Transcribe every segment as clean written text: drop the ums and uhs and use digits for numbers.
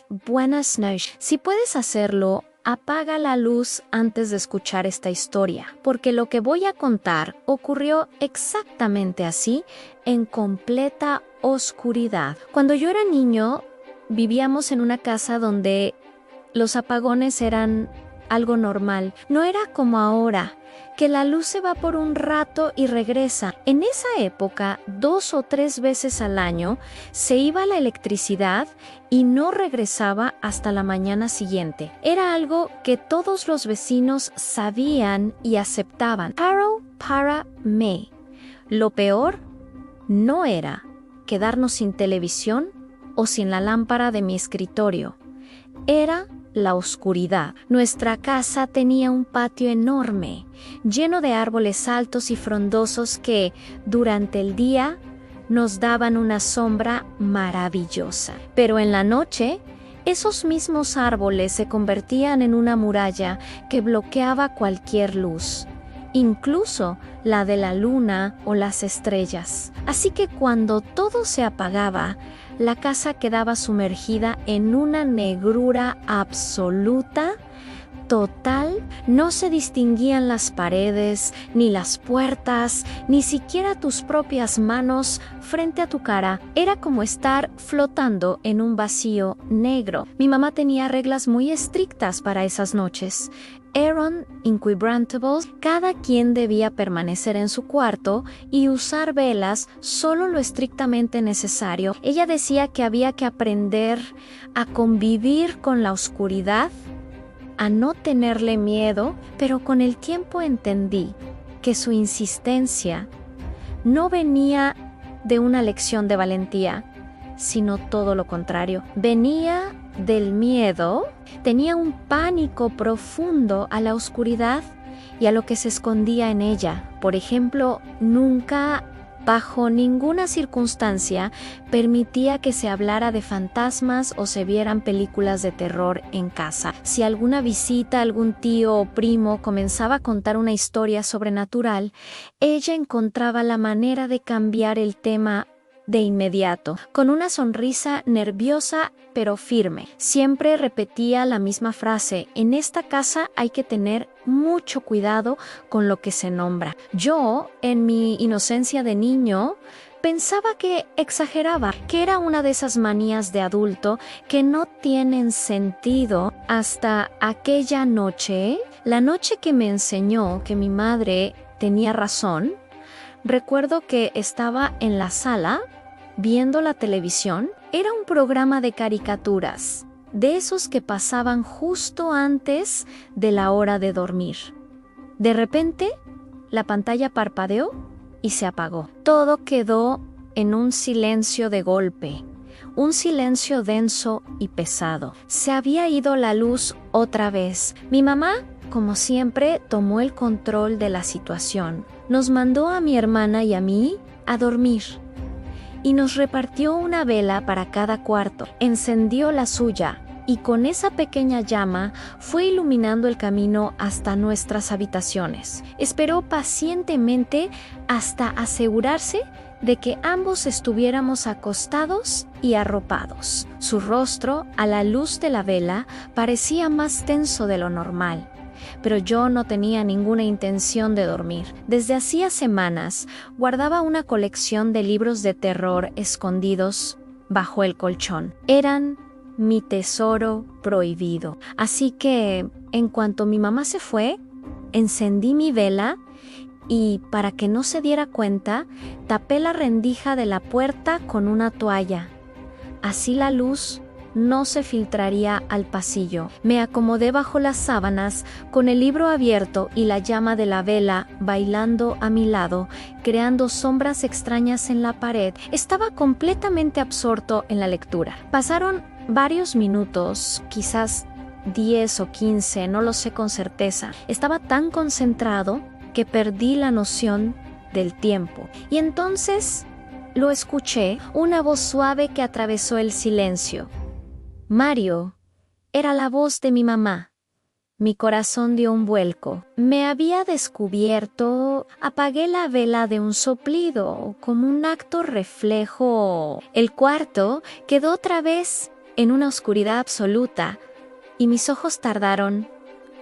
Buenas noches. Si puedes hacerlo, apaga la luz antes de escuchar esta historia, porque lo que voy a contar ocurrió exactamente así, en completa oscuridad. Cuando yo era niño, vivíamos en una casa donde los apagones eran algo normal. No era como ahora, que la luz se va por un rato y regresa. En esa época, 2 o 3 veces al año, se iba la electricidad y no regresaba hasta la mañana siguiente. Era algo que todos los vecinos sabían y aceptaban. Pero para mí, lo peor no era quedarnos sin televisión o sin la lámpara de mi escritorio. Era la oscuridad. Nuestra casa tenía un patio enorme, lleno de árboles altos y frondosos que, durante el día, nos daban una sombra maravillosa. Pero en la noche, esos mismos árboles se convertían en una muralla que bloqueaba cualquier luz, incluso la de la luna o las estrellas. Así que cuando todo se apagaba, la casa quedaba sumergida en una negrura absoluta, total. No se distinguían las paredes, ni las puertas, ni siquiera tus propias manos frente a tu cara. Era como estar flotando en un vacío negro. Mi mamá tenía reglas muy estrictas para esas noches. Eran inquebrantables. Cada quien debía permanecer en su cuarto y usar velas solo lo estrictamente necesario. Ella decía que había que aprender a convivir con la oscuridad, a no tenerle miedo, pero con el tiempo entendí que su insistencia no venía de una lección de valentía, sino todo lo contrario. Venía del miedo. Tenía un pánico profundo a la oscuridad y a lo que se escondía en ella. Por ejemplo, nunca, bajo ninguna circunstancia, permitía que se hablara de fantasmas o se vieran películas de terror en casa. Si alguna visita, algún tío o primo comenzaba a contar una historia sobrenatural, ella encontraba la manera de cambiar el tema de inmediato, con una sonrisa nerviosa pero firme. Siempre repetía la misma frase: en esta casa hay que tener mucho cuidado con lo que se nombra. Yo, en mi inocencia de niño, pensaba que exageraba, que era una de esas manías de adulto que no tienen sentido, hasta aquella noche, la noche que me enseñó que mi madre tenía razón. Recuerdo que estaba en la sala viendo la televisión. Era un programa de caricaturas, de esos que pasaban justo antes de la hora de dormir. De repente, la pantalla parpadeó y se apagó. Todo quedó en un silencio de golpe, un silencio denso y pesado. Se había ido la luz otra vez. Mi mamá, como siempre, tomó el control de la situación. Nos mandó a mi hermana y a mí a dormir y nos repartió una vela para cada cuarto. Encendió la suya y con esa pequeña llama fue iluminando el camino hasta nuestras habitaciones. Esperó pacientemente hasta asegurarse de que ambos estuviéramos acostados y arropados. Su rostro, a la luz de la vela, parecía más tenso de lo normal. Pero yo no tenía ninguna intención de dormir. Desde hacía semanas guardaba una colección de libros de terror escondidos bajo el colchón. Eran mi tesoro prohibido. Así que, en cuanto mi mamá se fue, encendí mi vela y, para que no se diera cuenta, tapé la rendija de la puerta con una toalla. Así la luz no se filtraría al pasillo. Me acomodé bajo las sábanas con el libro abierto y la llama de la vela bailando a mi lado, creando sombras extrañas en la pared. Estaba completamente absorto en la lectura. Pasaron varios minutos, quizás 10 o 15, no lo sé con certeza. Estaba tan concentrado que perdí la noción del tiempo. Y entonces lo escuché, una voz suave que atravesó el silencio. Mario, era la voz de mi mamá. Mi corazón dio un vuelco. Me había descubierto. Apagué la vela de un soplido, como un acto reflejo. El cuarto quedó otra vez en una oscuridad absoluta, y mis ojos tardaron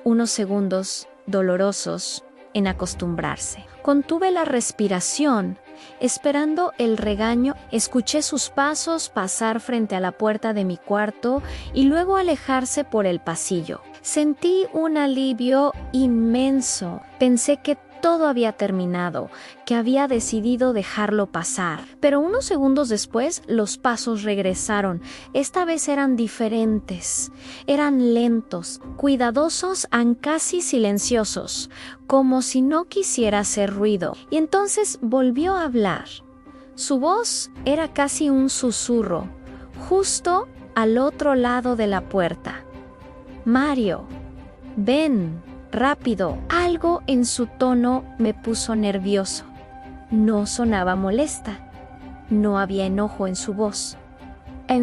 unos segundos dolorosos en acostumbrarse. Contuve la respiración, esperando el regaño. Escuché sus pasos pasar frente a la puerta de mi cuarto y luego alejarse por el pasillo. Sentí un alivio inmenso. Pensé que todo había terminado, que había decidido dejarlo pasar. Pero unos segundos después, los pasos regresaron. Esta vez eran diferentes. Eran lentos, cuidadosos, casi silenciosos, como si no quisiera hacer ruido. Y entonces volvió a hablar. Su voz era casi un susurro, justo al otro lado de la puerta. Mario, ven. Rápido. Algo en su tono me puso nervioso. No sonaba molesta. No había enojo en su voz.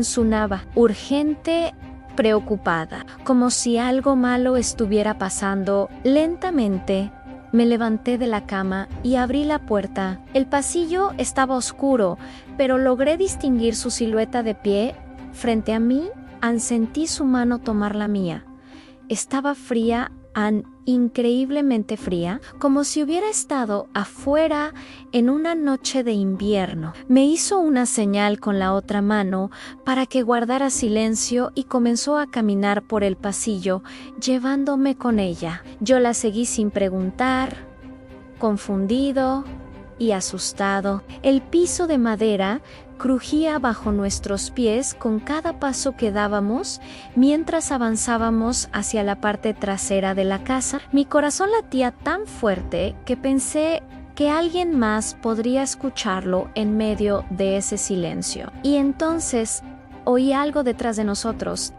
Sonaba urgente, preocupada, como si algo malo estuviera pasando. Lentamente me levanté de la cama y abrí la puerta. El pasillo estaba oscuro, pero logré distinguir su silueta de pie frente a mí. Sentí su mano tomar la mía. Estaba fría, increíblemente fría, como si hubiera estado afuera en una noche de invierno. Me hizo una señal con la otra mano para que guardara silencio y comenzó a caminar por el pasillo, llevándome con ella. Yo la seguí sin preguntar, confundido y asustado. El piso de madera crujía bajo nuestros pies con cada paso que dábamos mientras avanzábamos hacia la parte trasera de la casa. Mi corazón latía tan fuerte que pensé que alguien más podría escucharlo en medio de ese silencio. Y entonces oí algo detrás de nosotros,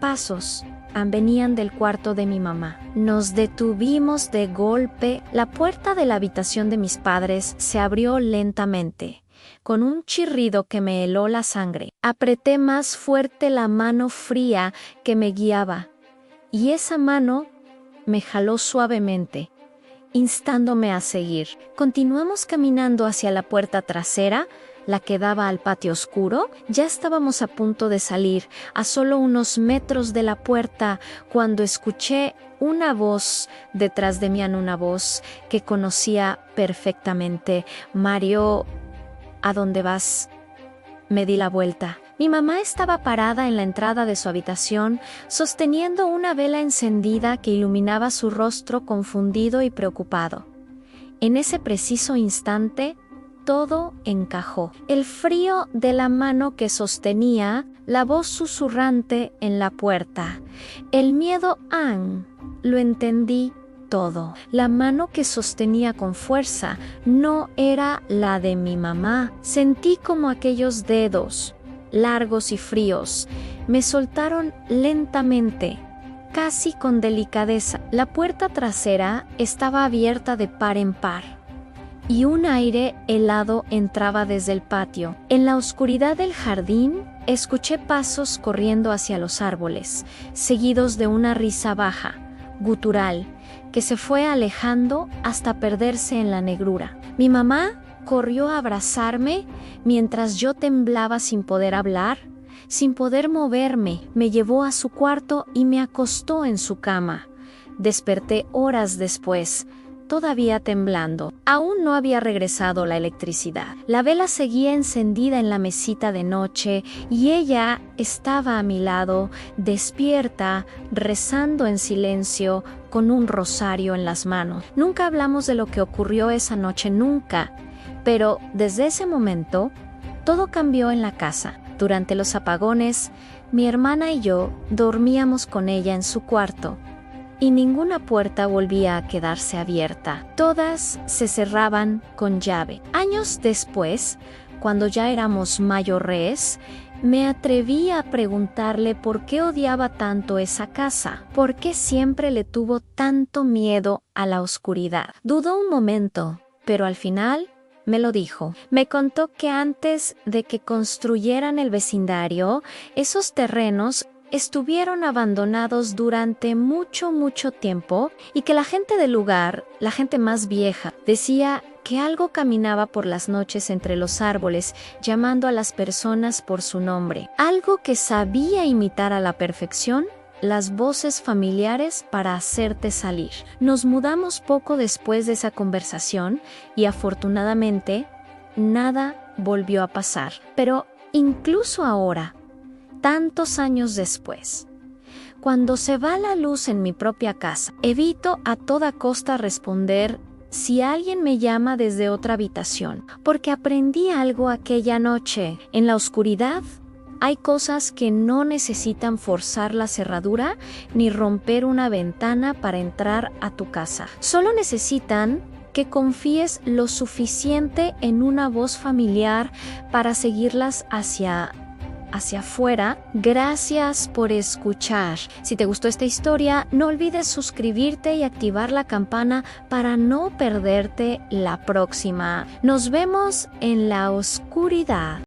pasos. Venían del cuarto de mi mamá. Nos detuvimos de golpe. La puerta de la habitación de mis padres se abrió lentamente, con un chirrido que me heló la sangre. Apreté más fuerte la mano fría que me guiaba, y esa mano me jaló suavemente, instándome a seguir. Continuamos caminando hacia la puerta trasera, la que daba al patio oscuro. Ya estábamos a punto de salir, a solo unos metros de la puerta, cuando escuché una voz detrás de mí, una voz que conocía perfectamente. Mario, ¿a dónde vas? Me di la vuelta. Mi mamá estaba parada en la entrada de su habitación, sosteniendo una vela encendida que iluminaba su rostro confundido y preocupado. En ese preciso instante, todo encajó. El frío de la mano que sostenía, la voz susurrante en la puerta, el miedo, lo entendí todo. La mano que sostenía con fuerza no era la de mi mamá. Sentí como aquellos dedos, largos y fríos, me soltaron lentamente, casi con delicadeza. La puerta trasera estaba abierta de par en par, y un aire helado entraba desde el patio. En la oscuridad del jardín, escuché pasos corriendo hacia los árboles, seguidos de una risa baja, gutural, que se fue alejando hasta perderse en la negrura. Mi mamá corrió a abrazarme mientras yo temblaba sin poder hablar, sin poder moverme. Me llevó a su cuarto y me acostó en su cama. Desperté horas después, todavía temblando. Aún no había regresado la electricidad. La vela seguía encendida en la mesita de noche y ella estaba a mi lado, despierta, rezando en silencio, con un rosario en las manos. Nunca hablamos de lo que ocurrió esa noche, nunca. Pero desde ese momento, todo cambió en la casa. Durante los apagones, mi hermana y yo dormíamos con ella en su cuarto, y ninguna puerta volvía a quedarse abierta. Todas se cerraban con llave. Años después, cuando ya éramos mayores, me atreví a preguntarle por qué odiaba tanto esa casa, por qué siempre le tuvo tanto miedo a la oscuridad. Dudó un momento, pero al final me lo dijo. Me contó que antes de que construyeran el vecindario, esos terrenos estuvieron abandonados durante mucho tiempo, y que la gente del lugar, la gente más vieja, decía que algo caminaba por las noches entre los árboles, llamando a las personas por su nombre. Algo que sabía imitar a la perfección las voces familiares para hacerte salir. Nos mudamos poco después de esa conversación y afortunadamente nada volvió a pasar. Pero incluso ahora, tantos años después, cuando se va la luz en mi propia casa, evito a toda costa responder si alguien me llama desde otra habitación, porque aprendí algo aquella noche. En la oscuridad, hay cosas que no necesitan forzar la cerradura ni romper una ventana para entrar a tu casa. Solo necesitan que confíes lo suficiente en una voz familiar para seguirlas hacia afuera. Gracias por escuchar. Si te gustó esta historia, no olvides suscribirte y activar la campana para no perderte la próxima. Nos vemos en la oscuridad.